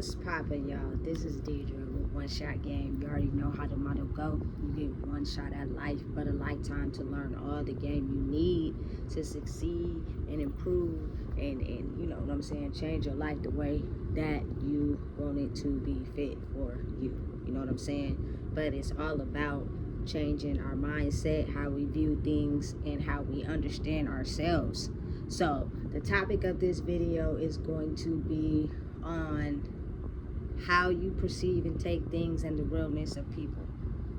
What's poppin', y'all? This is Deidre with One Shot Game. You already know how the motto go. You get one shot at life, but a lifetime to learn all the game you need to succeed and improve and you know what I'm saying, change your life the way that you want it to be fit for you. You know what I'm saying? But it's all about changing our mindset, how we view things, and how we understand ourselves. So the topic of this video is going to be on how you perceive and take things and the realness of people.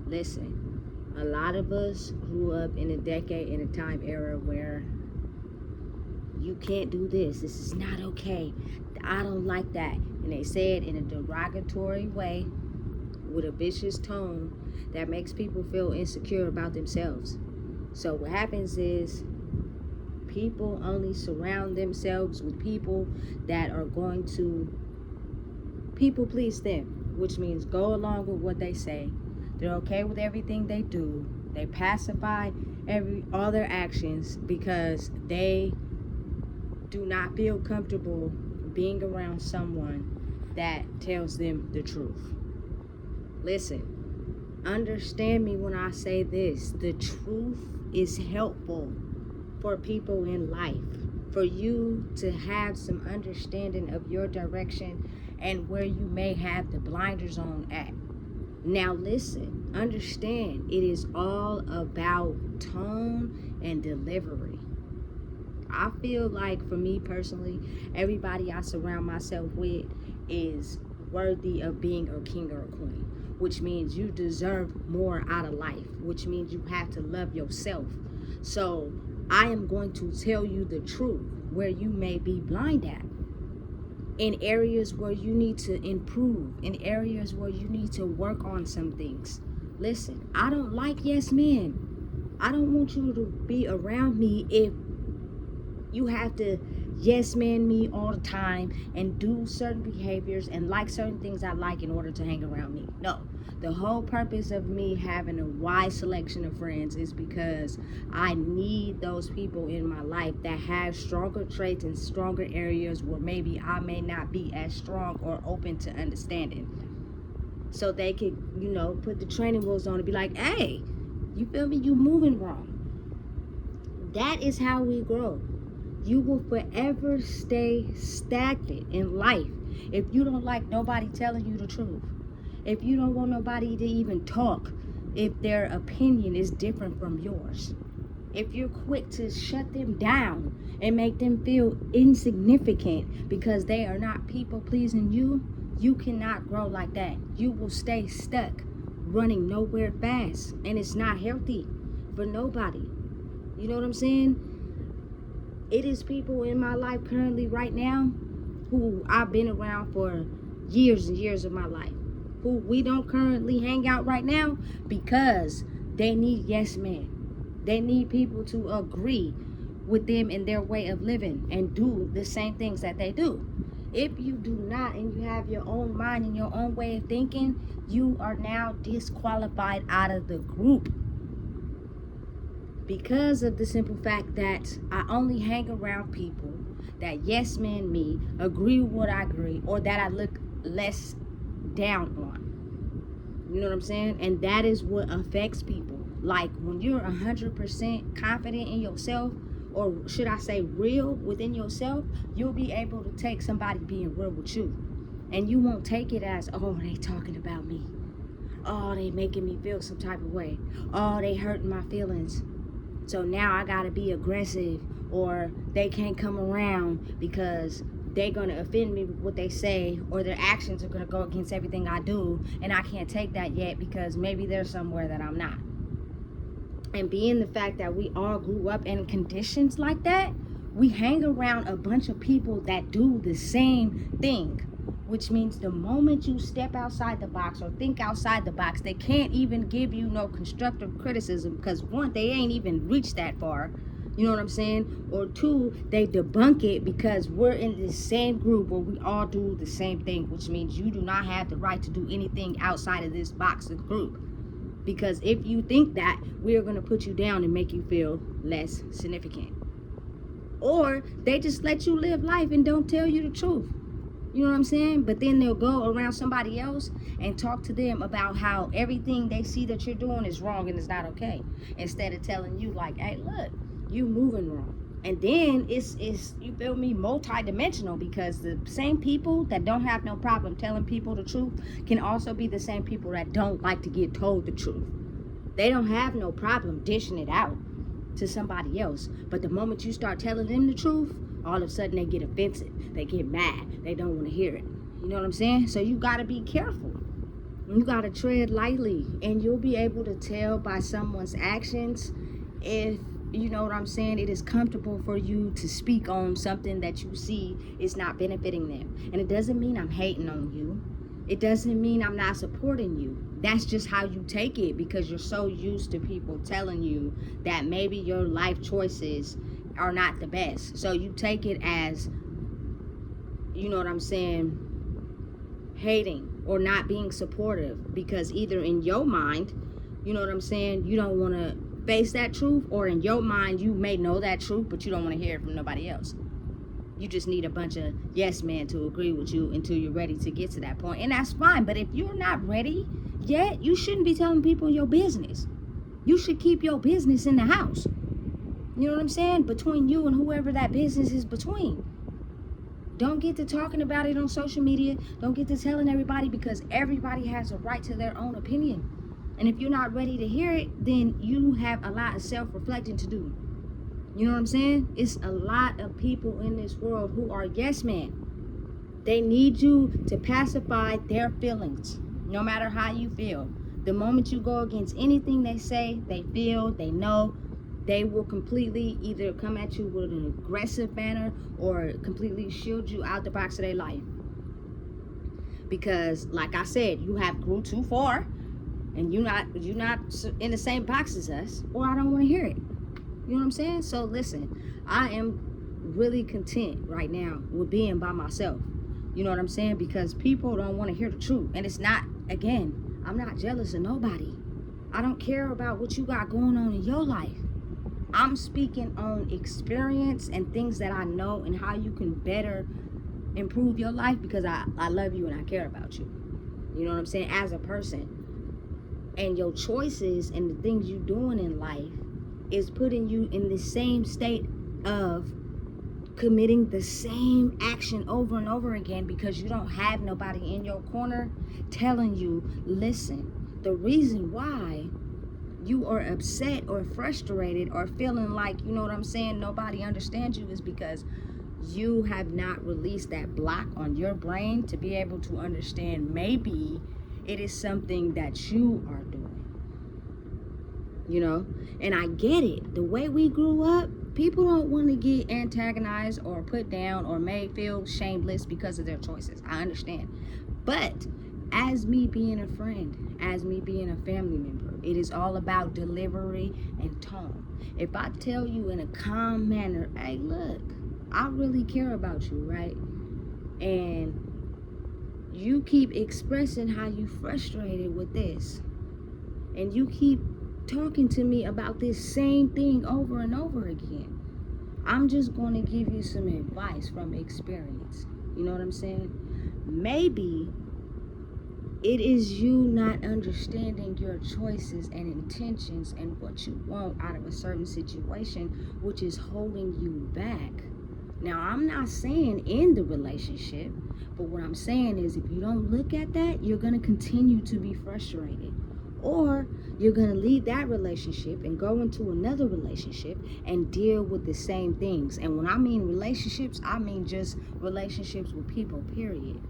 Listen, a lot of us grew up in a decade, in a time era where you can't do this. This is not okay. I don't like that. And they say it in a derogatory way with a vicious tone that makes people feel insecure about themselves. So what happens is people only surround themselves with people that are going to people please them, which means go along with what they say. They're okay with everything they do. They pacify all their actions because they do not feel comfortable being around someone that tells them the truth. Listen, understand me when I say this. The truth is helpful for people in life, for you to have some understanding of your direction and where you may have the blinders on at. Now listen, understand, it is all about tone and delivery. I feel like, for me personally, everybody I surround myself with is worthy of being a king or a queen, which means you deserve more out of life, which means you have to love yourself. So I am going to tell you the truth where you may be blind at, in areas where you need to improve, in areas where you need to work on some things. Listen, I don't like yes men. I don't want you to be around me if you have to yes man me all the time and do certain behaviors and like certain things I like in order to hang around me. No. The whole purpose of me having a wide selection of friends is because I need those people in my life that have stronger traits and stronger areas where maybe I may not be as strong or open to understanding. So they could, put the training wheels on and be like, hey, you feel me? You moving wrong. That is how we grow. You will forever stay stagnant in life if you don't like nobody telling you the truth. If you don't want nobody to even talk, if their opinion is different from yours. If you're quick to shut them down and make them feel insignificant because they are not people pleasing you, you cannot grow like that. You will stay stuck, running nowhere fast, and it's not healthy for nobody. You know what I'm saying? It is people in my life currently right now who I've been around for years and years of my life, who we don't currently hang out right now because they need yes men. They need people to agree with them in their way of living and do the same things that they do. If you do not, and you have your own mind and your own way of thinking, you are now disqualified out of the group, because of the simple fact that I only hang around people that yes man me, agree with what I agree, or that I look less down on. You know what I'm saying? And that is what affects people. Like when you're 100% confident in yourself, or should I say real within yourself, you'll be able to take somebody being real with you. And you won't take it as, oh, they talking about me. Oh, they making me feel some type of way. Oh, they hurting my feelings. So now I gotta be aggressive, or they can't come around because they're gonna offend me with what they say, or their actions are gonna go against everything I do, and I can't take that yet because maybe they're somewhere that I'm not. And being the fact that we all grew up in conditions like that, we hang around a bunch of people that do the same thing. Which means the moment you step outside the box or think outside the box, they can't even give you no constructive criticism because, one, they ain't even reached that far. You know what I'm saying? Or two, they debunk it because we're in the same group where we all do the same thing, which means you do not have the right to do anything outside of this box of group. Because if you think that, we're going to put you down and make you feel less significant. Or they just let you live life and don't tell you the truth. You know what I'm saying? But then they'll go around somebody else and talk to them about how everything they see that you're doing is wrong and it's not okay. Instead of telling you like, hey, look, you moving wrong. And then it's you feel me, multi-dimensional, because the same people that don't have no problem telling people the truth can also be the same people that don't like to get told the truth. They don't have no problem dishing it out to somebody else. But the moment you start telling them the truth, all of a sudden they get offensive. They get mad. They don't want to hear it. You know what I'm saying? So you got to be careful. You got to tread lightly. And you'll be able to tell by someone's actions if, you know what I'm saying, it is comfortable for you to speak on something that you see is not benefiting them. And it doesn't mean I'm hating on you. It doesn't mean I'm not supporting you. That's just how you take it, because you're so used to people telling you that maybe your life choices are not the best. So you take it as, you know what I'm saying, hating or not being supportive, because either in your mind, you know what I'm saying, you don't want to face that truth, or in your mind you may know that truth but you don't want to hear it from nobody else. You just need a bunch of yes men to agree with you until you're ready to get to that point. And that's fine. But if you're not ready yet, you shouldn't be telling people your business. You should keep your business in the house. You know what I'm saying? Between you and whoever that business is between. Don't get to talking about it on social media. Don't get to telling everybody, because everybody has a right to their own opinion. And if you're not ready to hear it, then you have a lot of self-reflecting to do. You know what I'm saying? It's a lot of people in this world who are yes men. They need you to pacify their feelings, no matter how you feel. The moment you go against anything they say, they feel, they know, they will completely either come at you with an aggressive manner or completely shield you out the box of their life. Because, like I said, you have grew too far, and you're not in the same box as us, or I don't want to hear it. You know what I'm saying? So listen, I am really content right now with being by myself. You know what I'm saying? Because people don't want to hear the truth. And it's not, again, I'm not jealous of nobody. I don't care about what you got going on in your life. I'm speaking on experience and things that I know and how you can better improve your life, because I love you and I care about you. You know what I'm saying? As a person. And your choices and the things you're doing in life is putting you in the same state of committing the same action over and over again, because you don't have nobody in your corner telling you, listen, the reason why you are upset or frustrated or feeling like, you know what I'm saying, nobody understands you, is because you have not released that block on your brain to be able to understand maybe it is something that you are doing. You know, and I get it. The way we grew up, people don't want to get antagonized or put down or made feel shameless because of their choices. I understand. But as me being a friend, as me being a family member, it is all about delivery and tone. If I tell you in a calm manner, hey, look, I really care about you, right? And you keep expressing how you frustrated with this, and you keep talking to me about this same thing over and over again, I'm just going to give you some advice from experience. You know what I'm saying? Maybe it is you not understanding your choices and intentions and what you want out of a certain situation, which is holding you back. Now, I'm not saying end the relationship, but what I'm saying is if you don't look at that, you're going to continue to be frustrated. Or you're going to leave that relationship and go into another relationship and deal with the same things. And when I mean relationships, I mean just relationships with people, period.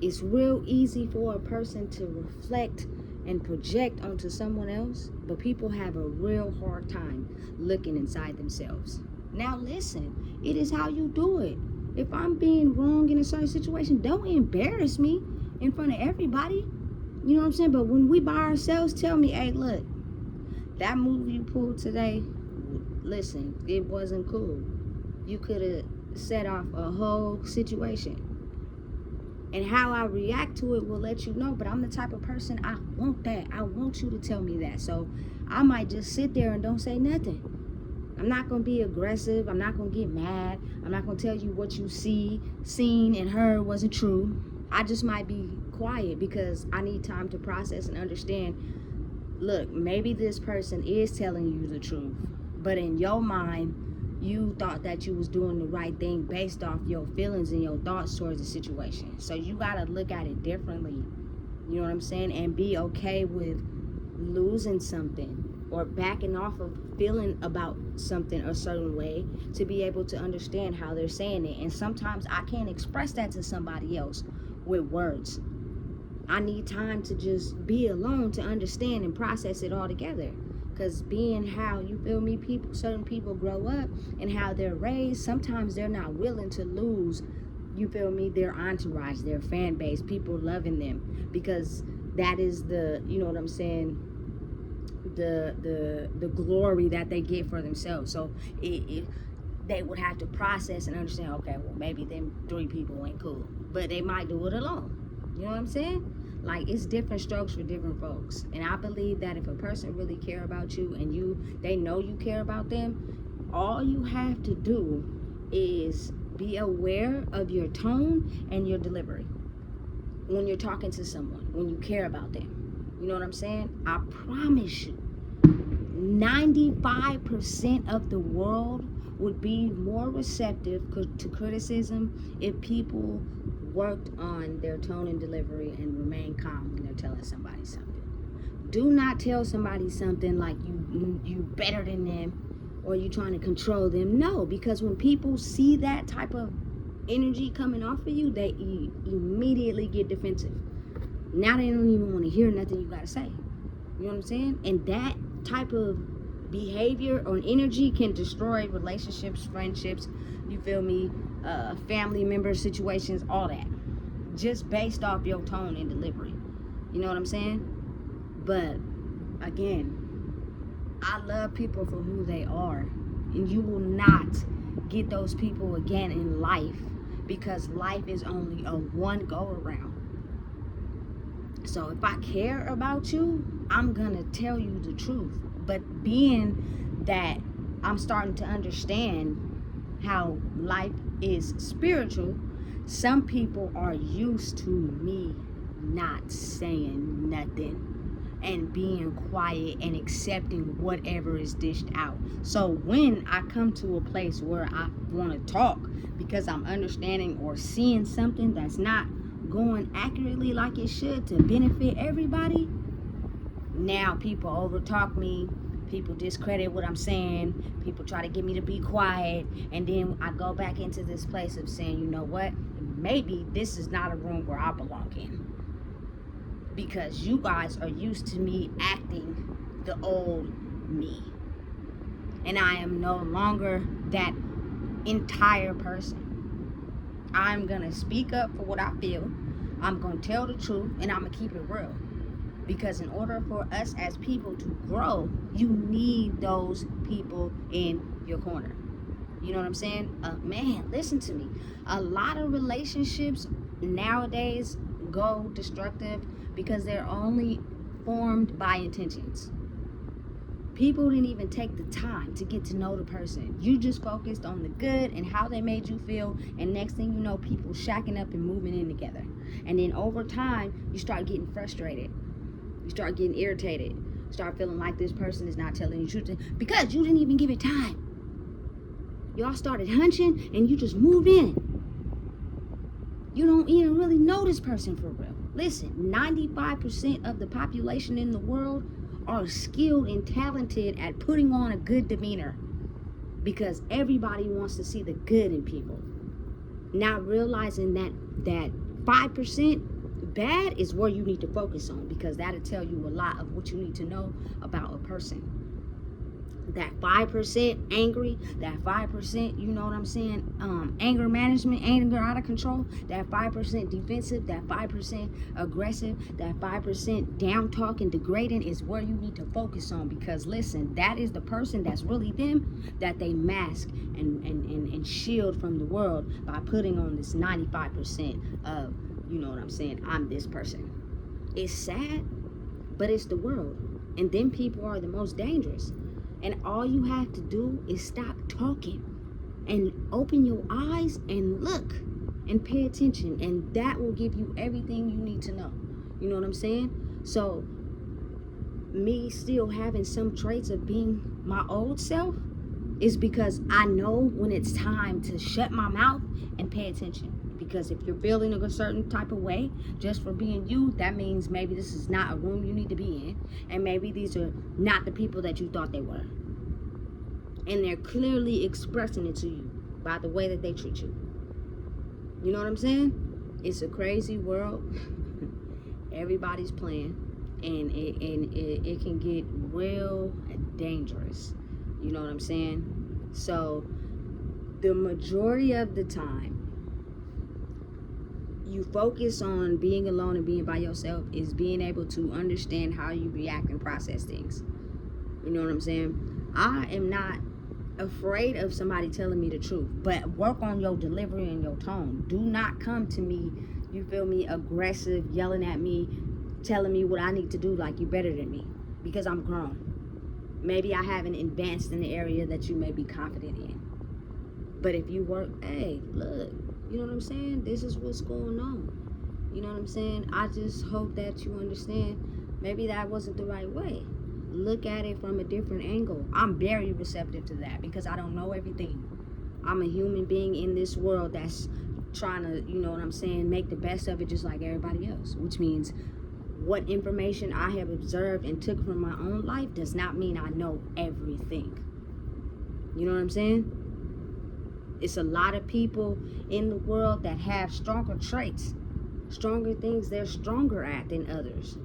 It's real easy for a person to reflect and project onto someone else, but people have a real hard time looking inside themselves. Now listen, it is how you do it. If I'm being wrong in a certain situation, don't embarrass me in front of everybody. You know what I'm saying? But when we by ourselves, tell me, hey, look, that move you pulled today, listen, it wasn't cool. You could have set off a whole situation. And how I react to it will let you know. But I'm the type of person, I want that. I want you to tell me that. So I might just sit there and don't say nothing. I'm not going to be aggressive. I'm not going to get mad. I'm not going to tell you what you seen and heard wasn't true. I just might be quiet because I need time to process and understand. Look, maybe this person is telling you the truth, but in your mind, you thought that you was doing the right thing based off your feelings and your thoughts towards the situation. So you got to look at it differently. You know what I'm saying? And be okay with losing something or backing off of feeling about something a certain way to be able to understand how they're saying it. And sometimes I can't express that to somebody else with words. I need time to just be alone to understand and process it all together. Because being how, you feel me, certain people grow up and how they're raised, sometimes they're not willing to lose, you feel me, their entourage, their fan base, people loving them. Because that is the, you know what I'm saying, the glory that they get for themselves. So they would have to process and understand, okay, well, maybe them 3 people ain't cool. But they might do it alone. You know what I'm saying? Like, it's different strokes for different folks. And I believe that if a person really care about you and they know you care about them, all you have to do is be aware of your tone and your delivery when you're talking to someone, when you care about them. You know what I'm saying? I promise you, 95% of the world would be more receptive to criticism if people worked on their tone and delivery and remain calm when they're telling somebody something. Do not tell somebody something like you better than them or you trying to control them. No, because when people see that type of energy coming off of you, they immediately get defensive. Now they don't even want to hear nothing you gotta say. You know what I'm saying? And that type of behavior or energy can destroy relationships, friendships, you feel me, family member situations, all that, just based off your tone and delivery. You know what I'm saying? But again, I love people for who they are, and you will not get those people again in life, because life is only a one go around. So if I care about you, I'm gonna tell you the truth. But being that I'm starting to understand how life is spiritual, some people are used to me not saying nothing and being quiet and accepting whatever is dished out. So when I come to a place where I want to talk because I'm understanding or seeing something that's not going accurately like it should to benefit everybody, now people overtalk me, people discredit what I'm saying, people try to get me to be quiet, and then I go back into this place of saying, you know what, maybe this is not a room where I belong in, because you guys are used to me acting the old me, and I am no longer that entire person. I'm gonna speak up for what I feel, I'm gonna tell the truth, and I'm gonna keep it real. Because in order for us as people to grow, you need those people in your corner. You know what I'm saying? Man, listen to me. A lot of relationships nowadays go destructive because they're only formed by intentions. People didn't even take the time to get to know the person. You just focused on the good and how they made you feel, and next thing you know, people shacking up and moving in together. And then over time, you start getting frustrated. You start getting irritated. Start feeling like this person is not telling you the truth because you didn't even give it time. Y'all started hunching and you just moved in. You don't even really know this person for real. Listen, 95% of the population in the world are skilled and talented at putting on a good demeanor, because everybody wants to see the good in people. Not realizing that 5% bad is where you need to focus on, because that'll tell you a lot of what you need to know about a person. That 5% angry, that 5%, you know what I'm saying, anger management, anger out of control, that 5% defensive, that 5% aggressive, that 5% down talk and degrading is where you need to focus on. Because listen, that is the person that's really them, that they mask and shield from the world by putting on this 95% of, you know what I'm saying, I'm this person. It's sad, but it's the world. And then people are the most dangerous. And all you have to do is stop talking and open your eyes and look and pay attention. And that will give you everything you need to know. You know what I'm saying? So me still having some traits of being my old self is because I know when it's time to shut my mouth and pay attention. Because if you're feeling a certain type of way just for being you, that means maybe this is not a room you need to be in, and maybe these are not the people that you thought they were, and they're clearly expressing it to you by the way that they treat you. You know what I'm saying? It's a crazy world. Everybody's playing, and it can get real dangerous. You know what I'm saying? So the majority of the time, you focus on being alone and being by yourself is being able to understand how you react and process things. You know what I'm saying? I am not afraid of somebody telling me the truth, but work on your delivery and your tone. Do not come to me, you feel me, aggressive, yelling at me, telling me what I need to do like you better than me, because I'm grown. Maybe I haven't advanced in the area that you may be confident in. But if you work, hey, look, you know what I'm saying? This is what's going on. You know what I'm saying? I just hope that you understand maybe that wasn't the right way. Look at it from a different angle. I'm very receptive to that because I don't know everything. I'm a human being in this world that's trying to, you know what I'm saying, make the best of it just like everybody else. Which means what information I have observed and took from my own life does not mean I know everything. You know what I'm saying? It's a lot of people in the world that have stronger traits, stronger things they're stronger at than others.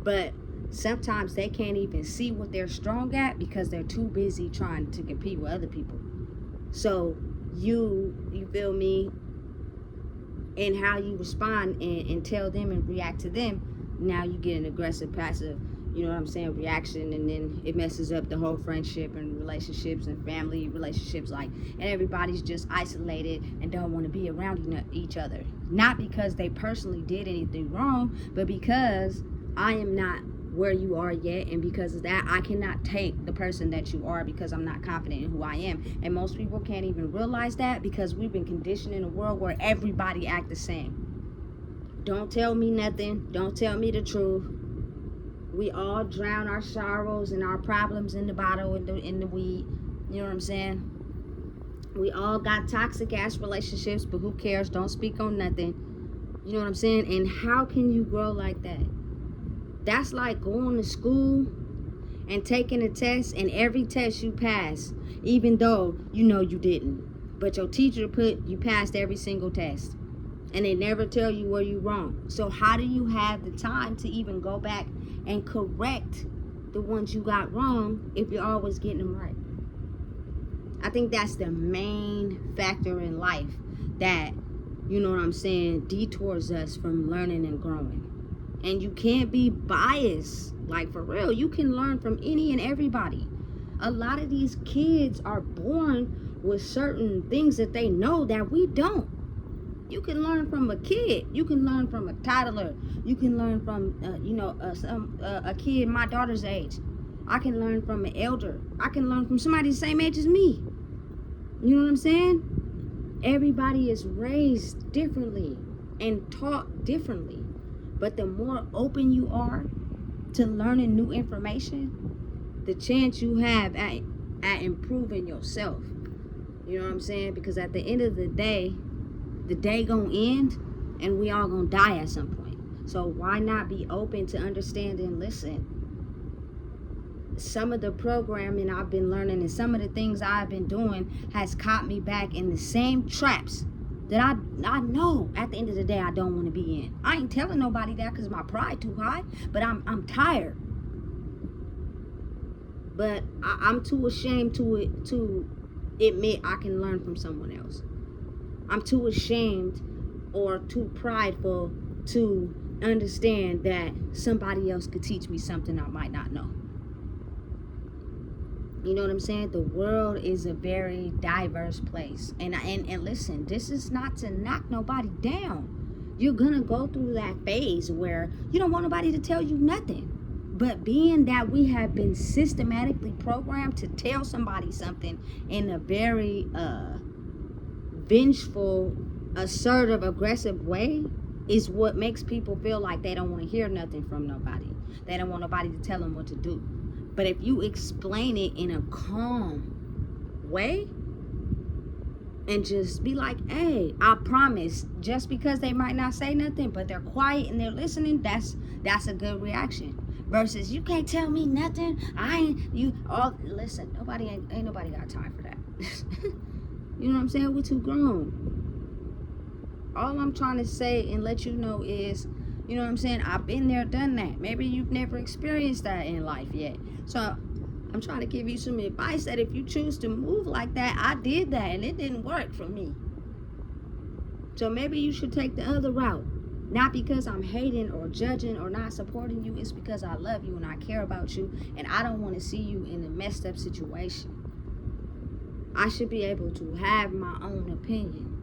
But sometimes they can't even see what they're strong at because they're too busy trying to compete with other people. So you feel me, and how you respond and tell them and react to them, now you get an aggressive, passive, you know what I'm saying, reaction, and then it messes up the whole friendship and relationships and family relationships, like, and everybody's just isolated and don't want to be around each other. Not because they personally did anything wrong, but because I am not where you are yet, and because of that, I cannot take the person that you are because I'm not confident in who I am. And most people can't even realize that because we've been conditioned in a world where everybody act the same. Don't tell me nothing. Don't tell me the truth. We all drown our sorrows and our problems in the bottle, in the weed. You know what I'm saying? We all got toxic ass relationships, but who cares? Don't speak on nothing. You know what I'm saying? And how can you grow like that? That's like going to school and taking a test, and every test you pass, even though you know you didn't. But your teacher put you passed every single test, and they never tell you where you wrong. So how do you have the time to even go back and correct the ones you got wrong if you're always getting them right? I think that's the main factor in life that, you know what I'm saying, detours us from learning and growing. And you can't be biased, like for real. You can learn from any and everybody. A lot of these kids are born with certain things that they know that we don't. You can learn from a kid. You can learn from a toddler. You can learn from, a kid my daughter's age. I can learn from an elder. I can learn from somebody the same age as me. You know what I'm saying? Everybody is raised differently and taught differently. But the more open you are to learning new information, the chance you have at improving yourself. You know what I'm saying? Because at the end of the day gonna end, and we all gonna die at some point. So why not be open to understand and listen? Some of the programming I've been learning and some of the things I've been doing has caught me back in the same traps that I know at the end of the day I don't want to be in. I ain't telling nobody that because my pride too high, but I'm tired. But I'm too ashamed to admit I can learn from someone else. I'm too ashamed or too prideful to understand that somebody else could teach me something I might not know. You know what I'm saying? The world is a very diverse place. And listen, this is not to knock nobody down. You're gonna go through that phase where you don't want nobody to tell you nothing. But being that we have been systematically programmed to tell somebody something in a very vengeful, assertive, aggressive way is what makes people feel like they don't want to hear nothing from nobody. They don't want nobody to tell them what to do. But if you explain it in a calm way and just be like, hey, I promise, just because they might not say nothing, but they're quiet and they're listening, that's a good reaction. Versus, you can't tell me nothing. Listen, ain't nobody got time for that. You know what I'm saying? We're too grown. All I'm trying to say and let you know is, you know what I'm saying, I've been there, done that. Maybe you've never experienced that in life yet. So I'm trying to give you some advice that if you choose to move like that, I did that and it didn't work for me. So maybe you should take the other route. Not because I'm hating or judging or not supporting you. It's because I love you and I care about you. And I don't want to see you in a messed up situation. I should be able to have my own opinion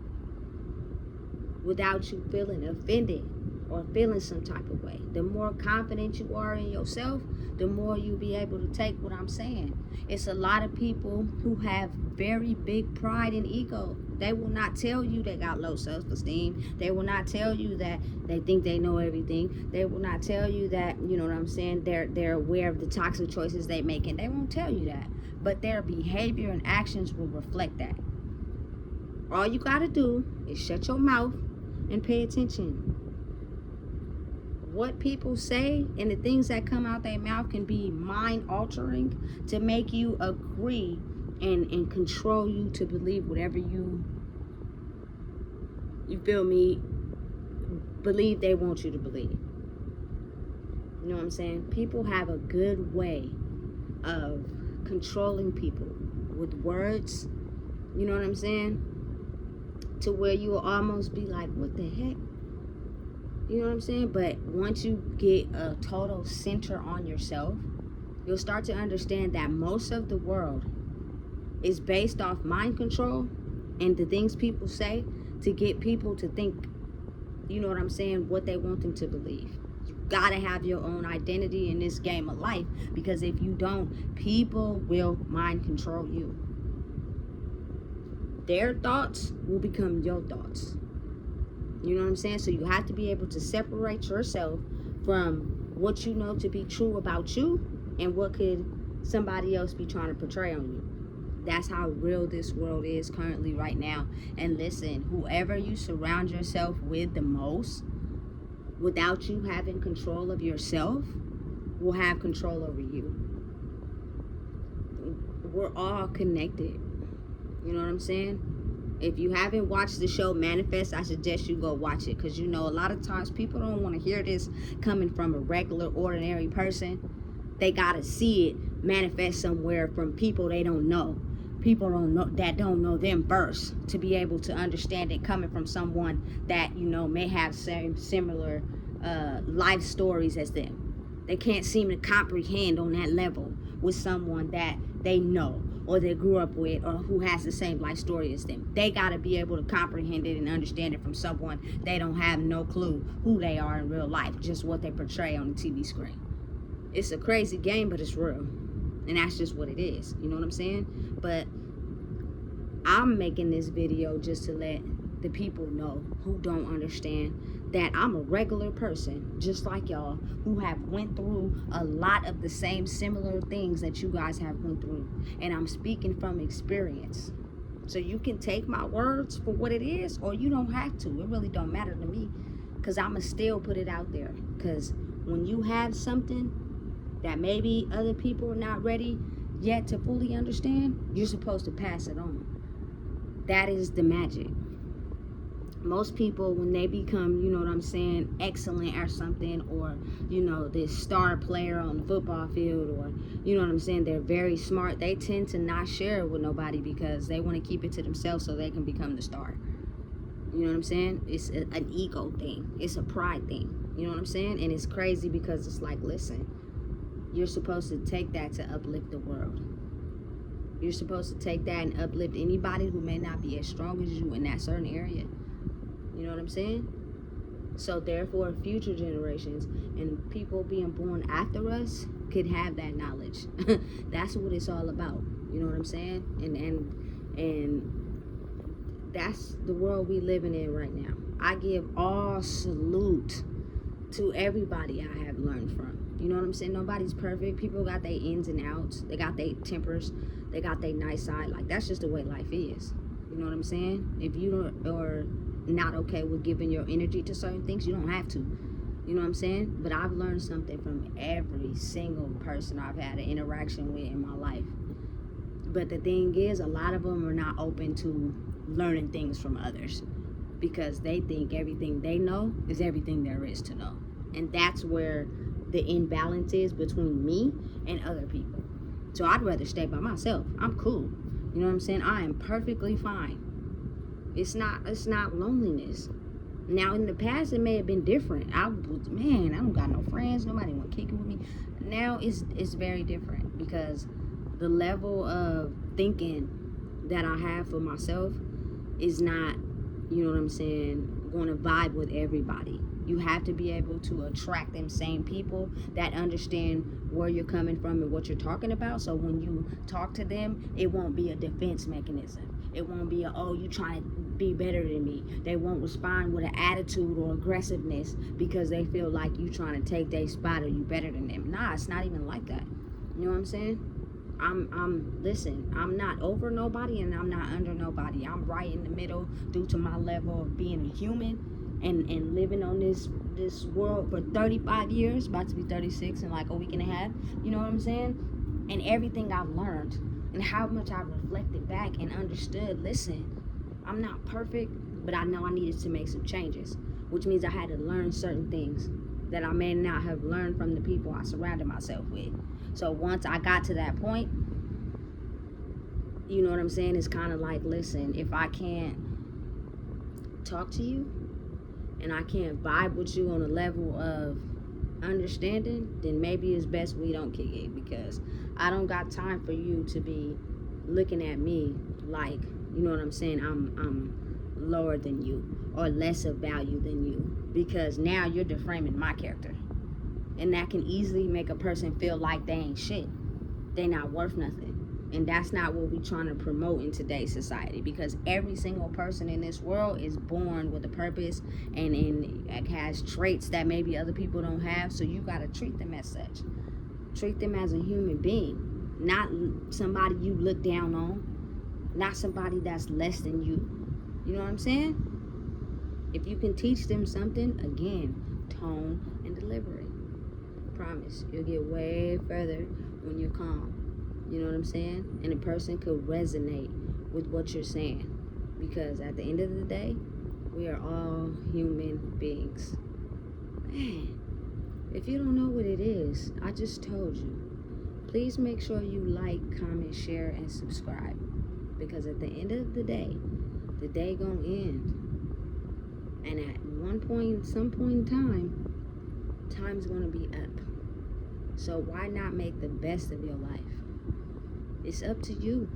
without you feeling offended or feeling some type of way. The more confident you are in yourself, the more you'll be able to take what I'm saying. It's a lot of people who have very big pride and ego. They will not tell you they got low self-esteem. They will not tell you that they think they know everything. They will not tell you that, you know what I'm saying, they're aware of the toxic choices they make, and they won't tell you that. But their behavior and actions will reflect that. All you gotta do is shut your mouth and pay attention. What people say and the things that come out their mouth can be mind altering to make you agree and control you to believe whatever you feel me, believe they want you to believe. You know what I'm saying? People have a good way of controlling people with words, you know what I'm saying? To where you will almost be like, what the heck? You know what I'm saying? But once you get a total center on yourself, you'll start to understand that most of the world is based off mind control and the things people say to get people to think, you know what I'm saying, what they want them to believe. You gotta have your own identity in this game of life, because if you don't, people will mind control you. Their thoughts will become your thoughts. You know what I'm saying? So you have to be able to separate yourself from what you know to be true about you and what could somebody else be trying to portray on you. That's how real this world is currently right now. And listen, whoever you surround yourself with the most, without you having control of yourself, will have control over you. We're all connected. You know what I'm saying? If you haven't watched the show Manifest, I suggest you go watch it, because you know a lot of times people don't want to hear this coming from a regular, ordinary person. They gotta see it manifest somewhere from people they don't know. People that don't know them first, to be able to understand it coming from someone that, you know, may have similar life stories as them. They can't seem to comprehend on that level with someone that they know or they grew up with or who has the same life story as them. They got to be able to comprehend it and understand it from someone they don't have no clue who they are in real life, just what they portray on the TV screen. It's a crazy game, but it's real. And that's just what it is. You know what I'm saying? But I'm making this video just to let the people know who don't understand that I'm a regular person, just like y'all, who have went through a lot of the same similar things that you guys have went through. And I'm speaking from experience. So you can take my words for what it is, or you don't have to. It really don't matter to me, because I'ma still put it out there. Because when you have something that maybe other people are not ready yet to fully understand, you're supposed to pass it on. That is the magic. Most people, when they become, you know what I'm saying, excellent at something, or, you know, this star player on the football field, or, you know what I'm saying, they're very smart, they tend to not share it with nobody because they want to keep it to themselves so they can become the star. You know what I'm saying? It's an ego thing. It's a pride thing. You know what I'm saying? And it's crazy because it's like, listen, you're supposed to take that to uplift the world. You're supposed to take that and uplift anybody who may not be as strong as you in that certain area. You know what I'm saying? So therefore, future generations and people being born after us could have that knowledge. That's what it's all about. You know what I'm saying? And that's the world we living in right now. I give all salute to everybody I have learned from. You know what I'm saying? Nobody's perfect. People got their ins and outs. They got their tempers. They got their nice side. Like, that's just the way life is. You know what I'm saying? If you are not okay with giving your energy to certain things, you don't have to. You know what I'm saying? But I've learned something from every single person I've had an interaction with in my life. But the thing is, a lot of them are not open to learning things from others because they think everything they know is everything there is to know. And that's where the imbalance is between me and other people. So I'd rather stay by myself. I'm cool. You know what I'm saying? I am perfectly fine. It's not loneliness. Now in the past it may have been different. I don't got no friends, nobody want to kick it with me. Now it's very different because the level of thinking that I have for myself is not, you know what I'm saying, going to vibe with everybody. You have to be able to attract them same people that understand where you're coming from and what you're talking about. So when you talk to them, it won't be a defense mechanism. It won't be you trying to be better than me. They won't respond with an attitude or aggressiveness because they feel like you trying to take their spot or you better than them. Nah, it's not even like that. You know what I'm saying? Listen, I'm not over nobody and I'm not under nobody. I'm right in the middle due to my level of being a human and living on this world for 35 years, about to be 36 in like a week and a half. You know what I'm saying? And everything I've learned and how much I've reflected back and understood. Listen, I'm not perfect, but I know I needed to make some changes, which means I had to learn certain things that I may not have learned from the people I surrounded myself with. So once I got to that point, you know what I'm saying? It's kind of like, listen, if I can't talk to you and I can't vibe with you on a level of understanding, then maybe it's best we don't kick it because I don't got time for you to be looking at me like, you know what I'm saying, I'm lower than you or less of value than you, because now you're deframing my character. And that can easily make a person feel like they ain't shit. They not worth nothing. And that's not what we're trying to promote in today's society, because every single person in this world is born with a purpose and has traits that maybe other people don't have. So you got to treat them as such. Treat them as a human being, not somebody you look down on, not somebody that's less than you. You know what I'm saying? If you can teach them something, again, tone and delivery. Promise, you'll get way further when you're calm. You know what I'm saying? And a person could resonate with what you're saying, because at the end of the day, we are all human beings. Man, if you don't know what it is, I just told you. Please make sure you like, comment, share, and subscribe, because at the end of the day gonna end. And at some point in time, time's gonna be up. So why not make the best of your life? It's up to you.